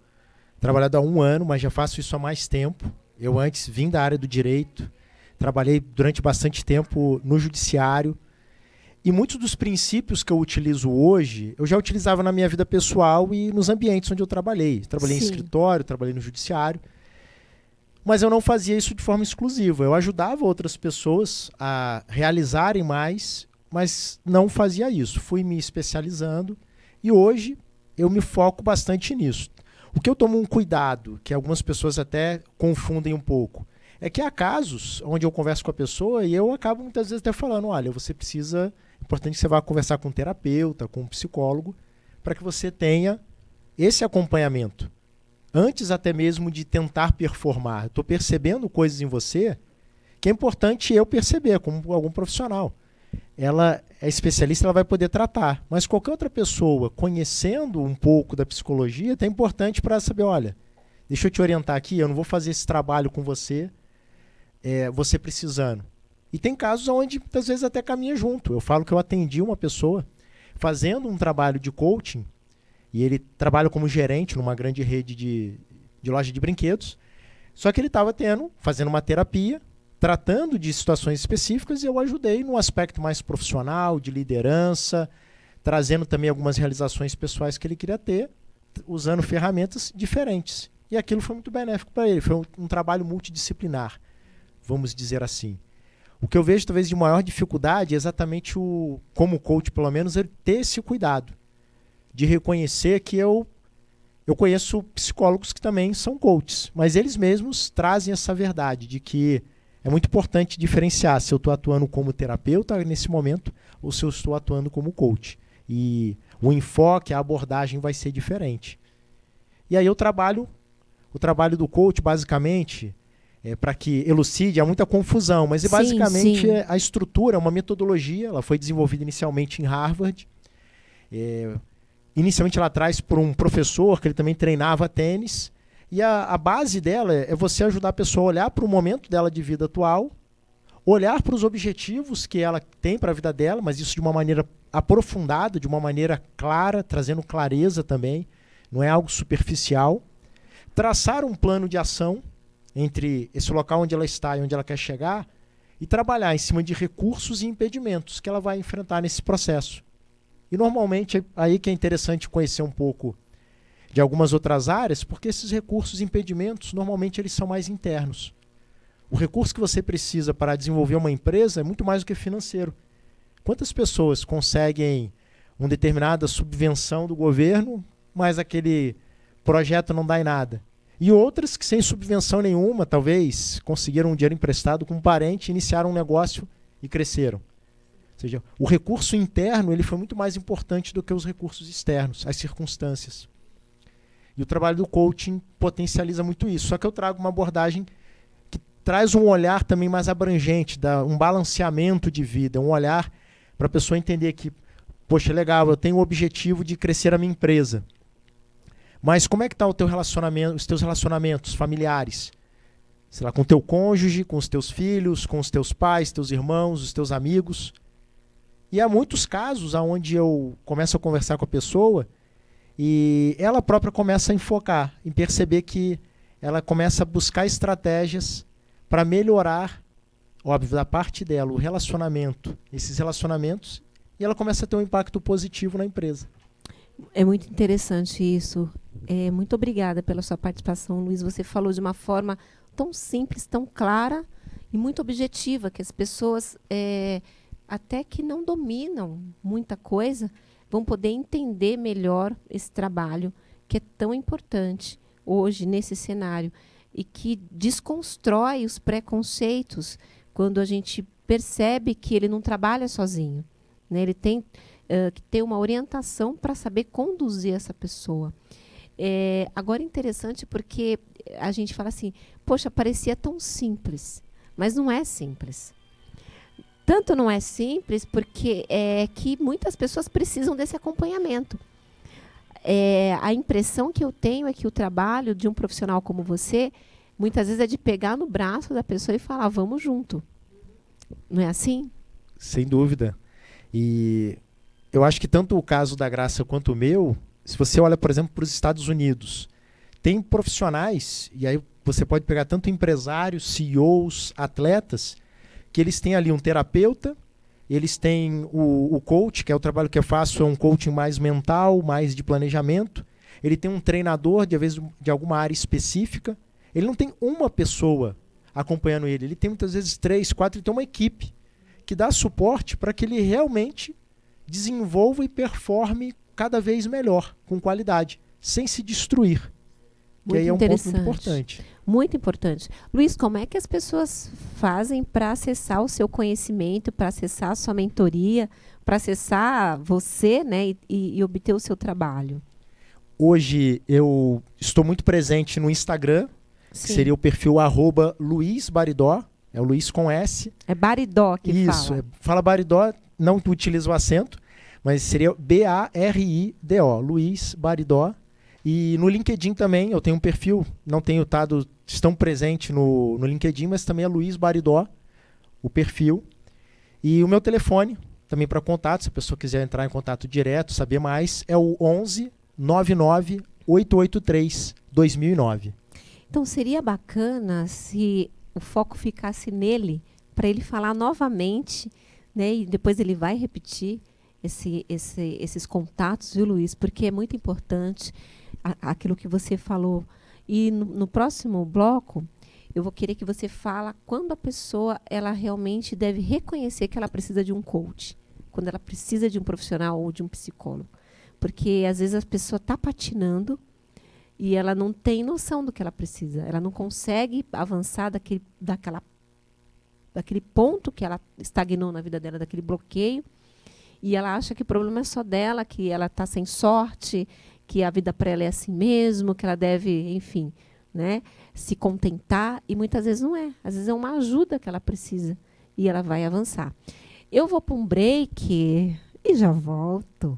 S6: trabalhado há 1 ano, mas já faço isso há mais tempo. Eu antes vim da área do direito, trabalhei durante bastante tempo no judiciário. E muitos dos princípios que eu utilizo hoje, eu já utilizava na minha vida pessoal e nos ambientes onde eu trabalhei. Trabalhei em escritório, trabalhei no judiciário. Mas eu não fazia isso de forma exclusiva. Eu ajudava outras pessoas a realizarem mais, mas não fazia isso. Fui me especializando e hoje eu me foco bastante nisso. O que eu tomo um cuidado, que algumas pessoas até confundem um pouco, é que há casos onde eu converso com a pessoa e eu acabo muitas vezes até falando, olha, você precisa... É importante que você vá conversar com um terapeuta, com um psicólogo, para que você tenha esse acompanhamento. Antes até mesmo de tentar performar. Estou percebendo coisas em você que é importante eu perceber como algum profissional. ela é especialista, ela vai poder tratar. Mas qualquer outra pessoa, conhecendo um pouco da psicologia, é importante para saber, olha, deixa eu te orientar aqui, eu não vou fazer esse trabalho com você, você precisando. E tem casos onde, às vezes, até caminha junto. Eu falo que eu atendi uma pessoa fazendo um trabalho de coaching, e ele trabalha como gerente numa grande rede de loja de brinquedos, só que ele estava fazendo uma terapia, tratando de situações específicas, e eu ajudei num aspecto mais profissional, de liderança, trazendo também algumas realizações pessoais que ele queria ter, usando ferramentas diferentes. E aquilo foi muito benéfico para ele, foi um trabalho multidisciplinar, vamos dizer assim. O que eu vejo talvez de maior dificuldade é exatamente, como coach pelo menos, ele ter esse cuidado de reconhecer que eu conheço psicólogos que também são coaches, mas eles mesmos trazem essa verdade de que é muito importante diferenciar se eu estou atuando como terapeuta nesse momento ou se eu estou atuando como coach. E o enfoque, a abordagem vai ser diferente. E aí o trabalho do coach, basicamente, para que elucide, há muita confusão, mas basicamente a estrutura, uma metodologia, ela foi desenvolvida inicialmente em Harvard. Inicialmente ela traz por um professor que ele também treinava tênis. E a base dela é você ajudar a pessoa a olhar para o momento dela de vida atual, olhar para os objetivos que ela tem para a vida dela, mas isso de uma maneira aprofundada, de uma maneira clara, trazendo clareza também, não é algo superficial. Traçar um plano de ação entre esse local onde ela está e onde ela quer chegar e trabalhar em cima de recursos e impedimentos que ela vai enfrentar nesse processo. E normalmente aí que é interessante conhecer um pouco de algumas outras áreas, porque esses recursos e impedimentos, normalmente eles são mais internos. O recurso que você precisa para desenvolver uma empresa é muito mais do que financeiro. Quantas pessoas conseguem uma determinada subvenção do governo, mas aquele projeto não dá em nada? E outras que sem subvenção nenhuma, talvez, conseguiram um dinheiro emprestado com um parente, iniciaram um negócio e cresceram. Ou seja, o recurso interno ele foi muito mais importante do que os recursos externos, as circunstâncias. E o trabalho do coaching potencializa muito isso. Só que eu trago uma abordagem que traz um olhar também mais abrangente, um balanceamento de vida, um olhar para a pessoa entender que, poxa, legal, eu tenho o objetivo de crescer a minha empresa. Mas como é que está o teu relacionamento, os teus relacionamentos familiares? Sei lá, com o teu cônjuge, com os teus filhos, com os teus pais, teus irmãos, os teus amigos. E há muitos casos onde eu começo a conversar com a pessoa e ela própria começa a enfocar, em perceber que ela começa a buscar estratégias para melhorar, óbvio, da parte dela, o relacionamento, esses relacionamentos, e ela começa a ter um impacto positivo na empresa.
S1: É muito interessante isso. Muito obrigada pela sua participação, Luiz. Você falou de uma forma tão simples, tão clara e muito objetiva, que as pessoas, até que não dominam muita coisa, vão poder entender melhor esse trabalho que é tão importante hoje nesse cenário e que desconstrói os preconceitos quando a gente percebe que ele não trabalha sozinho, né? Ele tem que ter uma orientação para saber conduzir essa pessoa. Agora, interessante porque a gente fala assim, poxa, parecia tão simples, mas não é simples. Tanto não é simples porque que muitas pessoas precisam desse acompanhamento. A impressão que eu tenho é que o trabalho de um profissional como você, muitas vezes é de pegar no braço da pessoa e falar, vamos junto. Não é assim?
S6: Sem dúvida. E eu acho que tanto o caso da Graça quanto o meu, se você olha, por exemplo, para os Estados Unidos, tem profissionais, e aí você pode pegar tanto empresários, CEOs, atletas, que eles têm ali um terapeuta, eles têm o coach, que é o trabalho que eu faço, é um coaching mais mental, mais de planejamento. Ele tem um treinador, de vez de alguma área específica. Ele não tem uma pessoa acompanhando ele tem muitas vezes 3, 4, ele tem uma equipe que dá suporte para que ele realmente desenvolva e performe cada vez melhor, com qualidade, sem se destruir. Que aí é um ponto muito importante.
S1: Muito importante. Luiz, como é que as pessoas fazem para acessar o seu conhecimento, para acessar a sua mentoria, para acessar você, né, e obter o seu trabalho?
S6: Hoje eu estou muito presente no Instagram, que seria o perfil @LuizBaridó, é o Luiz com S.
S1: É Baridó que
S6: Isso,
S1: fala.
S6: Fala Baridó não utiliza o acento, mas seria B-A-R-I-D-O, Luiz Baridó. E no LinkedIn também, eu tenho um perfil, não tenho estão presente no LinkedIn, mas também é Luiz Baridó, o perfil. E o meu telefone, também para contato, se a pessoa quiser entrar em contato direto, saber mais, é o 11 99 883 2009.
S1: Então seria bacana se o foco ficasse nele, para ele falar novamente, né? E depois ele vai repetir esses contatos, viu, Luiz? Porque é muito importante aquilo que você falou. E no próximo bloco, eu vou querer que você fale quando a pessoa ela realmente deve reconhecer que ela precisa de um coach, quando ela precisa de um profissional ou de um psicólogo. Porque às vezes a pessoa está patinando e ela não tem noção do que ela precisa. Ela não consegue avançar daquele ponto que ela estagnou na vida dela, daquele bloqueio. E ela acha que o problema é só dela, que ela está sem sorte, que a vida para ela é assim mesmo, que ela deve, enfim, né, se contentar. E muitas vezes não é. Às vezes é uma ajuda que ela precisa e ela vai avançar. Eu vou para um break e já volto.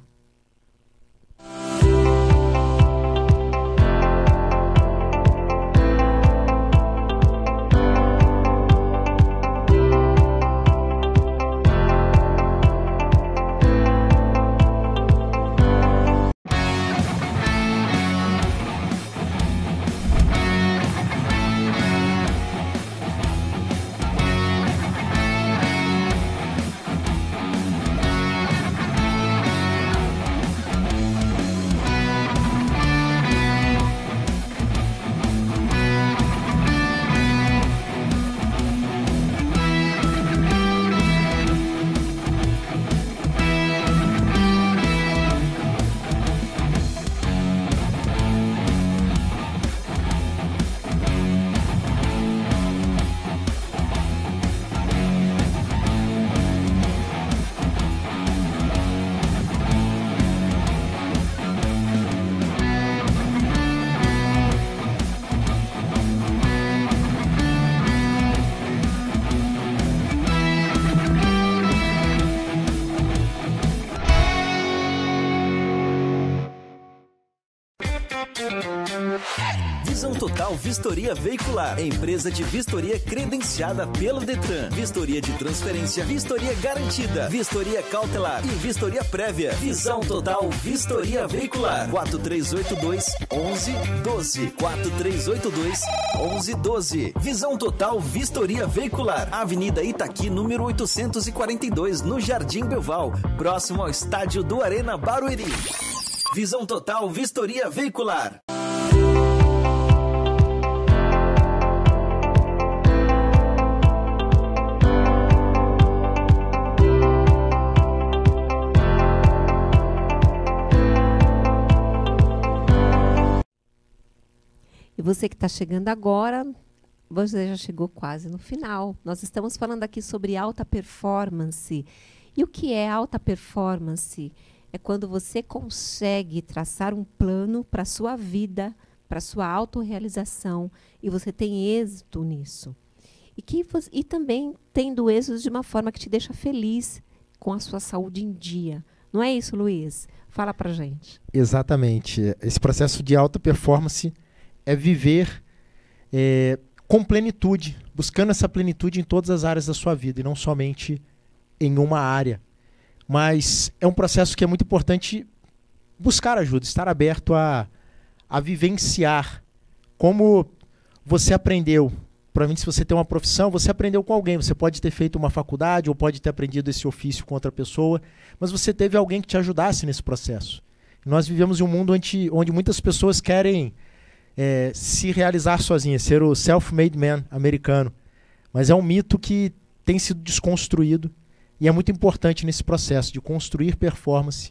S3: Visão Total Vistoria Veicular, empresa de vistoria credenciada pelo Detran. Vistoria de transferência, vistoria garantida, vistoria cautelar e vistoria prévia. Visão Total Vistoria Veicular. 4382-1112. 4382-1112. Visão Total Vistoria Veicular. Avenida Itaqui, número 842, no Jardim Belval, próximo ao estádio do Arena Barueri. Visão Total Vistoria Veicular.
S1: E você que está chegando agora, você já chegou quase no final. Nós estamos falando aqui sobre alta performance. E o que é alta performance? É quando você consegue traçar um plano para a sua vida, para a sua autorrealização, e você tem êxito nisso. E também tendo êxito de uma forma que te deixa feliz com a sua saúde em dia. Não é isso, Luiz? Fala pra gente.
S6: Exatamente. Esse processo de alta performance é viver com plenitude, buscando essa plenitude em todas as áreas da sua vida, e não somente em uma área. Mas é um processo que é muito importante buscar ajuda, estar aberto a vivenciar como você aprendeu. Provavelmente, se você tem uma profissão, você aprendeu com alguém. Você pode ter feito uma faculdade ou pode ter aprendido esse ofício com outra pessoa, mas você teve alguém que te ajudasse nesse processo. Nós vivemos em um mundo onde muitas pessoas querem se realizar sozinhas, ser o self-made man americano. Mas é um mito que tem sido desconstruído. E é muito importante nesse processo de construir performance,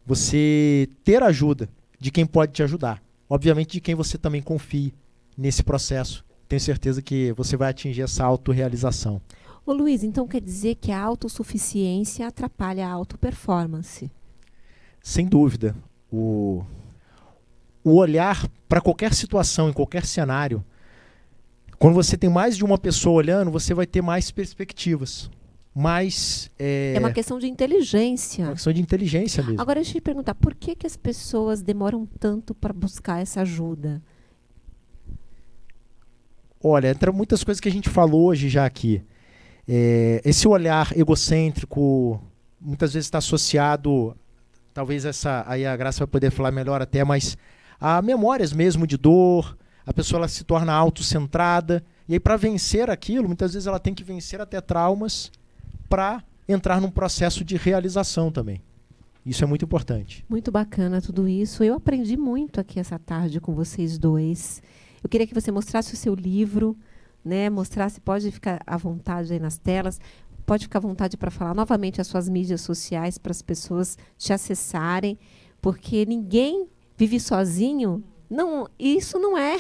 S6: você ter ajuda de quem pode te ajudar. Obviamente de quem você também confie nesse processo. Tenho certeza que você vai atingir essa autorrealização.
S1: Ô Luiz, então quer dizer que a autossuficiência atrapalha a autoperformance?
S6: Sem dúvida. O olhar para qualquer situação, em qualquer cenário, quando você tem mais de uma pessoa olhando, você vai ter mais perspectivas. mas
S1: É uma questão de inteligência.
S6: uma questão de inteligência mesmo.
S1: Agora, deixa eu te perguntar, por que que as pessoas demoram tanto para buscar essa ajuda?
S6: Olha, entre muitas coisas que a gente falou hoje já aqui, esse olhar egocêntrico muitas vezes está associado, talvez aí a Graça vai poder falar melhor até, mas a memórias mesmo de dor, a pessoa ela se torna autocentrada, e aí para vencer aquilo, muitas vezes ela tem que vencer até traumas para entrar num processo de realização também. Isso é muito importante.
S1: Muito bacana tudo isso. Eu aprendi muito aqui essa tarde com vocês dois. Eu queria que você mostrasse o seu livro, né? Mostrasse, pode ficar à vontade aí nas telas, pode ficar à vontade para falar novamente as suas mídias sociais para as pessoas te acessarem, porque ninguém vive sozinho. Não, isso não é.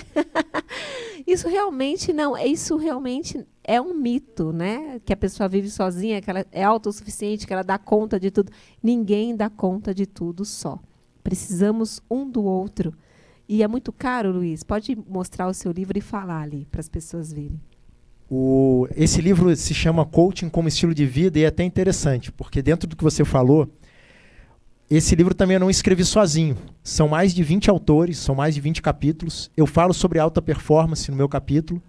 S1: Isso realmente não. Isso realmente é um mito, né? Que a pessoa vive sozinha, que ela é autossuficiente, que ela dá conta de tudo. Ninguém dá conta de tudo só. Precisamos um do outro. E é muito caro, Luiz. Pode mostrar o seu livro e falar ali para as pessoas verem.
S6: Esse livro se chama Coaching como Estilo de Vida e é até interessante, porque dentro do que você falou, esse livro também eu não escrevi sozinho. São mais de 20 autores, são mais de 20 capítulos. Eu falo sobre alta performance no meu capítulo.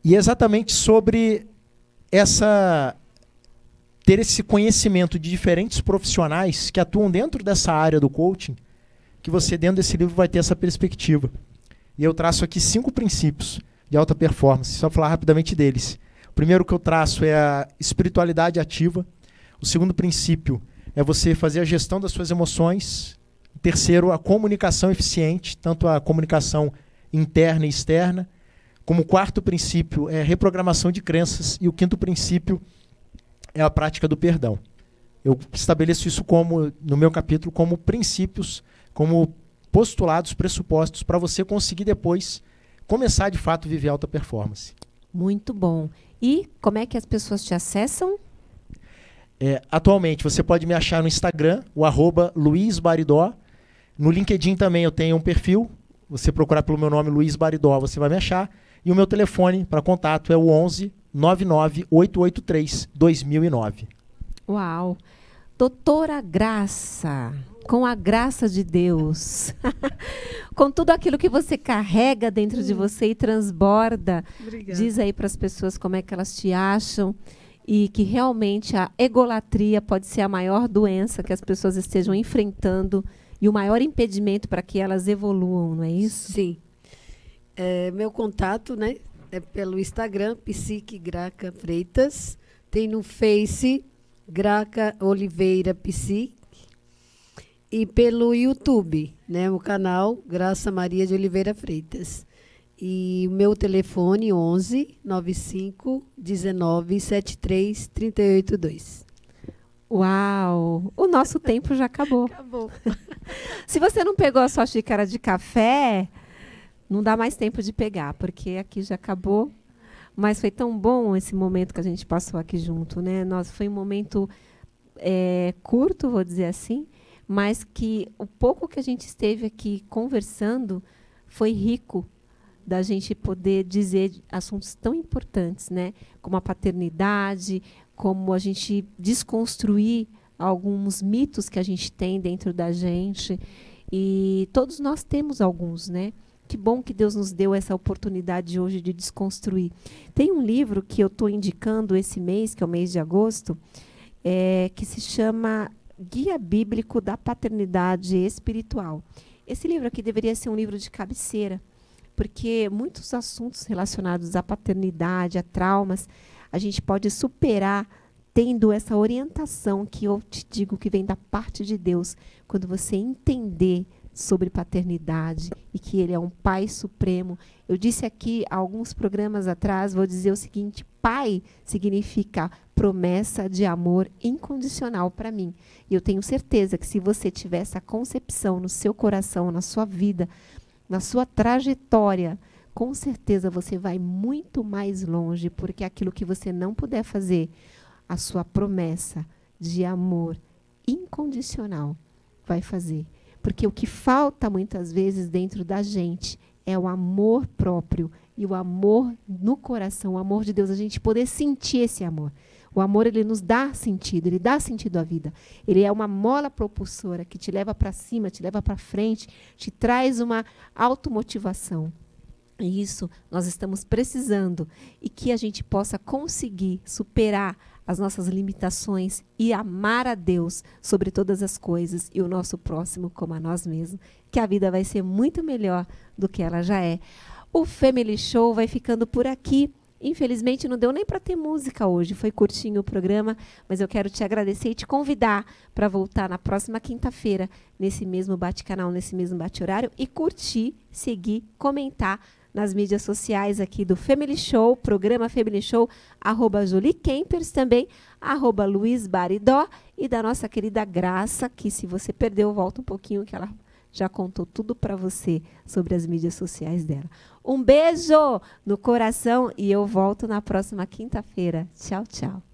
S6: E é exatamente sobre ter esse conhecimento de diferentes profissionais que atuam dentro dessa área do coaching, que você dentro desse livro vai ter essa perspectiva. E eu traço aqui 5 princípios de alta performance, só falar rapidamente deles. O primeiro que eu traço é a espiritualidade ativa. O segundo princípio é você fazer a gestão das suas emoções. O terceiro, a comunicação eficiente, tanto a comunicação interna e externa. Como quarto princípio é a reprogramação de crenças. E o quinto princípio é a prática do perdão. Eu estabeleço isso no meu capítulo como princípios, como postulados, pressupostos, para você conseguir depois começar de fato a viver alta performance.
S1: Muito bom. E como é que as pessoas te acessam?
S6: Atualmente você pode me achar no Instagram, o @LuizBaridó. No LinkedIn também eu tenho um perfil. Você procurar pelo meu nome, Luiz Baridó, você vai me achar. E o meu telefone para contato é o 11 99 883 2009.
S1: Uau! Doutora Graça, com a graça de Deus, com tudo aquilo que você carrega dentro de você e transborda,
S5: Obrigada.
S1: diz aí para as pessoas como é que elas te acham e que realmente a egolatria pode ser a maior doença que as pessoas estejam enfrentando e o maior impedimento para que elas evoluam, não é isso?
S5: Sim. Meu contato, né, é pelo Instagram, Psique Graca Freitas. Tem no Face, Graca Oliveira Psique. E pelo YouTube, né, o canal Graça Maria de Oliveira Freitas. E o meu telefone, 11 95 19 73 382.
S1: Uau! O nosso tempo já acabou.
S5: Acabou.
S1: Se você não pegou a sua xícara de café, não dá mais tempo de pegar, porque aqui já acabou. Mas foi tão bom esse momento que a gente passou aqui junto, né? Foi um momento curto, vou dizer assim, mas que o pouco que a gente esteve aqui conversando foi rico da gente poder dizer assuntos tão importantes, né? Como a paternidade, como a gente desconstruir alguns mitos que a gente tem dentro da gente. E todos nós temos alguns, né? Que bom que Deus nos deu essa oportunidade hoje de desconstruir. Tem um livro que eu estou indicando esse mês, que é o mês de agosto, que se chama Guia Bíblico da Paternidade Espiritual. Esse livro aqui deveria ser um livro de cabeceira, porque muitos assuntos relacionados à paternidade, a traumas, a gente pode superar tendo essa orientação que eu te digo que vem da parte de Deus, quando você entender sobre paternidade e que Ele é um Pai Supremo. Eu disse aqui, há alguns programas atrás, vou dizer o seguinte: Pai significa promessa de amor incondicional para mim. E eu tenho certeza que se você tiver essa concepção no seu coração, na sua vida, na sua trajetória, com certeza você vai muito mais longe, porque aquilo que você não puder fazer, a sua promessa de amor incondicional vai fazer. Porque o que falta muitas vezes dentro da gente é o amor próprio e o amor no coração, o amor de Deus, a gente poder sentir esse amor. O amor, ele nos dá sentido, ele dá sentido à vida. Ele é uma mola propulsora que te leva para cima, te leva para frente, te traz uma automotivação. E isso nós estamos precisando, e que a gente possa conseguir superar as nossas limitações e amar a Deus sobre todas as coisas e o nosso próximo como a nós mesmos, que a vida vai ser muito melhor do que ela já é. O Family Show vai ficando por aqui. Infelizmente não deu nem para ter música hoje, foi curtinho o programa, mas eu quero te agradecer e te convidar para voltar na próxima quinta-feira, nesse mesmo bate-canal, nesse mesmo bate-horário, e curtir, seguir, comentar nas mídias sociais aqui do Family Show, programa Family Show, @JulieKempers, também @LuizBaridó, e da nossa querida Graça, que se você perdeu, volta um pouquinho, que ela já contou tudo para você sobre as mídias sociais dela. Um beijo no coração e eu volto na próxima quinta-feira. Tchau, tchau.